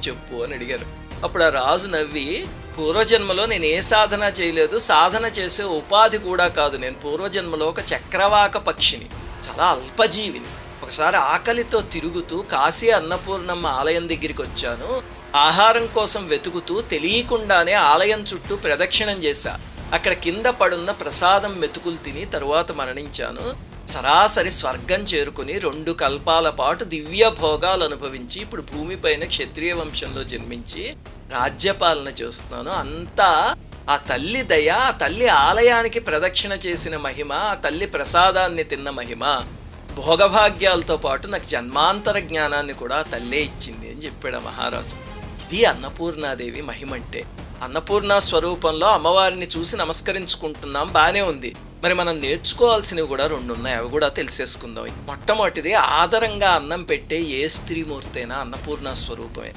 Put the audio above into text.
చెప్పు అని అడిగారు. అప్పుడు ఆ రాజు నవ్వి, పూర్వజన్మలో నేను ఏ సాధన చేయలేదు, సాధన చేసే ఉపాధి కూడా కాదు, నేను పూర్వజన్మలో ఒక చక్రవాక పక్షిని, చాలా అల్పజీవిని. ఒకసారి ఆకలితో తిరుగుతూ కాశీ అన్నపూర్ణమ్మ ఆలయం దగ్గరికి వచ్చాను. ఆహారం కోసం వెతుకుతూ తెలియకుండానే ఆలయం చుట్టూ ప్రదక్షిణం చేశా. అక్కడ కింద పడున్న ప్రసాదం మెతుకులు తిని తరువాత మరణించాను. సరాసరి స్వర్గం చేరుకుని 2 కల్పాల పాటు దివ్య భోగాలు అనుభవించి ఇప్పుడు భూమిపైన క్షత్రియ వంశంలో జన్మించి రాజ్యపాలన చేస్తున్నాను. అంతా ఆ తల్లి దయ, ఆ తల్లి ఆలయానికి ప్రదక్షిణ చేసిన మహిమ, ఆ తల్లి ప్రసాదాన్ని తిన్న మహిమ, భోగభాగ్యాలతో పాటు నాకు జన్మాంతర జ్ఞానాన్ని కూడా ఆ తల్లే ఇచ్చింది అని చెప్పాడు మహారాజు. ఇది అన్నపూర్ణాదేవి మహిమంటే. అన్నపూర్ణ స్వరూపంలో అమ్మవారిని చూసి నమస్కరించుకుంటున్నాం, బాగానే ఉంది. మరి మనం నేర్చుకోవాల్సినవి కూడా 2 ఉన్నాయి, అవి కూడా తెలిసేసుకుందాం. మొట్టమొదటిది, ఆదరంగా అన్నం పెట్టే ఏ స్త్రీమూర్తైనా అన్నపూర్ణ స్వరూపమే.